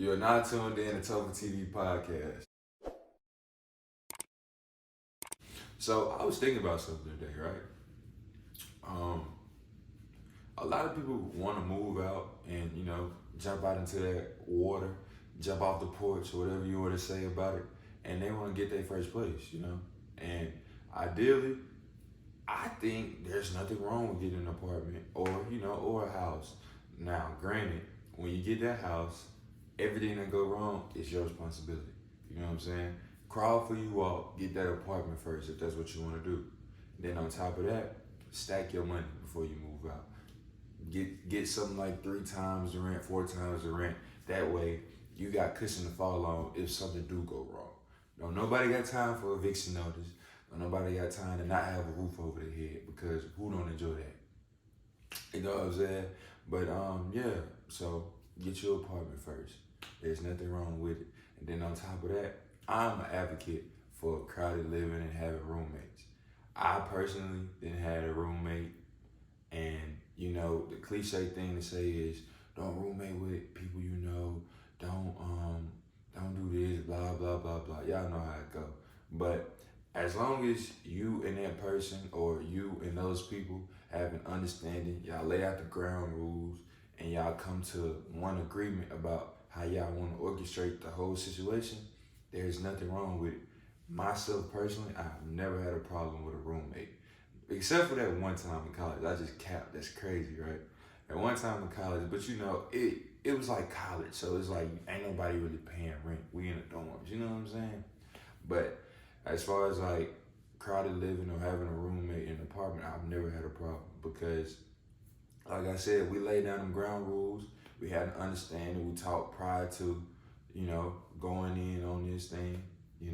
You're now tuned in to TopherTvPodcast. So I was thinking about something today, right? Um, a lot of people want to move out and jump out into that water, jump off the porch, or whatever you want to say about it, and they want to get their first place. And ideally, I think there's nothing wrong with getting an apartment or a house. Now, granted, when you get that house, everything that go wrong is your responsibility. You know what I'm saying? Crawl for you walk, get that apartment first if that's what you want to do. Then on top of that, stack your money before you move out. Get something like 3 times the rent, 4 times the rent. That way, you got cushion to fall on if something do go wrong. Nobody got time for eviction notice. Nobody got time to not have a roof over their head because who don't enjoy that? You know what I'm saying? But yeah. So get your apartment first. There's nothing wrong with it. And then on top of that, I'm an advocate for crowded living and having roommates. I personally didn't have a roommate, and the cliche thing to say is don't roommate with people you know. Don't do this, blah blah blah blah. Y'all know how it go. But as long as you and that person or you and those people have an understanding, y'all lay out the ground rules and y'all come to one agreement about how y'all want to orchestrate the whole situation, there's nothing wrong with it. Myself personally, I've never had a problem with a roommate. Except for that one time in college. I just capped. That's crazy, right? At one time in college, but it was like college, so it's like ain't nobody really paying rent. We in the dorms, you know what I'm saying? But as far as like crowded living or having a roommate in an apartment, I've never had a problem because, like I said, we laid down them ground rules. We had an understanding. We talked prior to, going in on this thing. You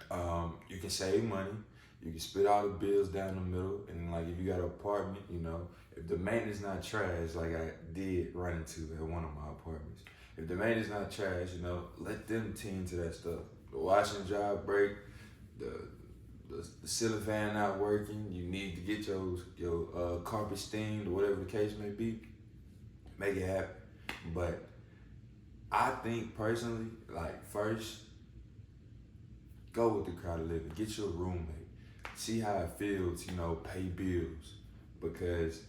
can save money. You can split all the bills down the middle, and like if you got an apartment, if the maintenance not trash, like I did run into at one of my apartments. If the maintenance not trash, let them tend to that stuff. The washing job break, the ceiling fan not working, you need to get your carpet steamed or whatever the case may be, make it happen. But I think personally, like first, go with the crowded living. Get your roommate. See how it feels, pay bills. Because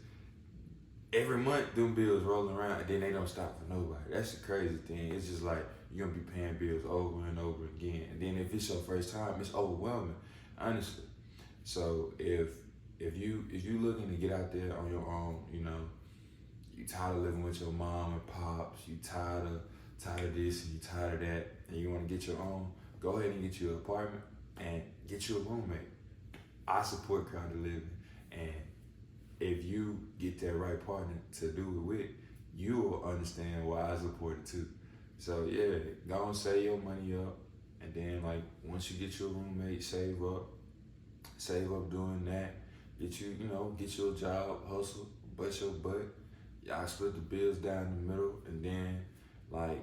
every month them bills rolling around and then they don't stop for nobody. That's the crazy thing. It's just like you're gonna be paying bills over and over again. And then if it's your first time, it's overwhelming, honestly. So if you looking to get out there on your own, you tired of living with your mom and pops, you tired of this and you tired of that, and you wanna get your own, go ahead and get you an apartment and get you a roommate. I support crowded living, and if you get that right partner to do it with, you will understand why I support it too. So yeah, go and save your money up, and then like once you get your roommate, save up doing that. Get you a job, hustle, bust your butt. Y'all split the bills down the middle, and then like,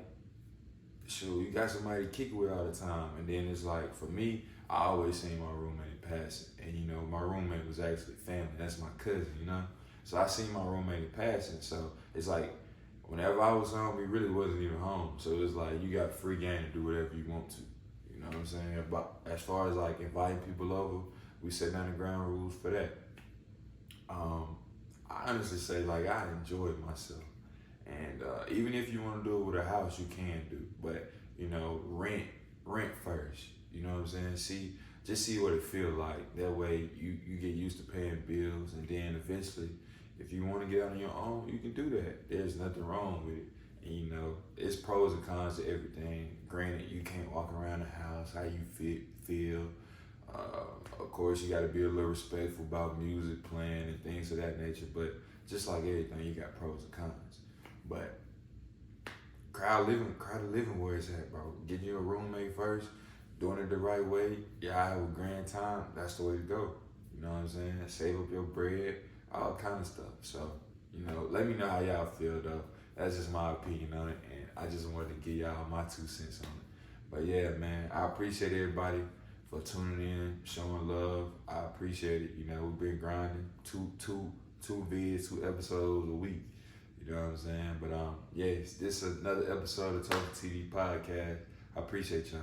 sure, you got somebody to kick it with all the time. And then it's like, for me, I always seen my roommate passing. And my roommate was actually family. That's my cousin, So I seen my roommate passing. So it's like, whenever I was home, he really wasn't even home. So it's like, you got free game to do whatever you want to. You know what I'm saying? But as far as like inviting people over, we set down the ground rules for that. I honestly say, like, I enjoyed myself. And even if you want to do it with a house, you can do. But, rent first. You know what I'm saying? Just see what it feel like. That way you get used to paying bills, and then eventually, if you want to get out on your own, you can do that. There's nothing wrong with it. And it's pros and cons to everything. Granted, you can't walk around the house how you feel. Of course, you got to be a little respectful about music playing and things of that nature. But just like everything, you got pros and cons. But crowded living where it's at, bro. Getting you a roommate first, doing it the right way, y'all have a grand time, that's the way to go. You know what I'm saying? Save up your bread, all kind of stuff. So, let me know how y'all feel though. That's just my opinion on it, and I just wanted to give y'all my 2 cents on it. But yeah, man, I appreciate everybody for tuning in, showing love. I appreciate it. We've been grinding two vids, 2 episodes a week. You know what I'm saying? But yes, this is another episode of Talk TV Podcast. I appreciate y'all.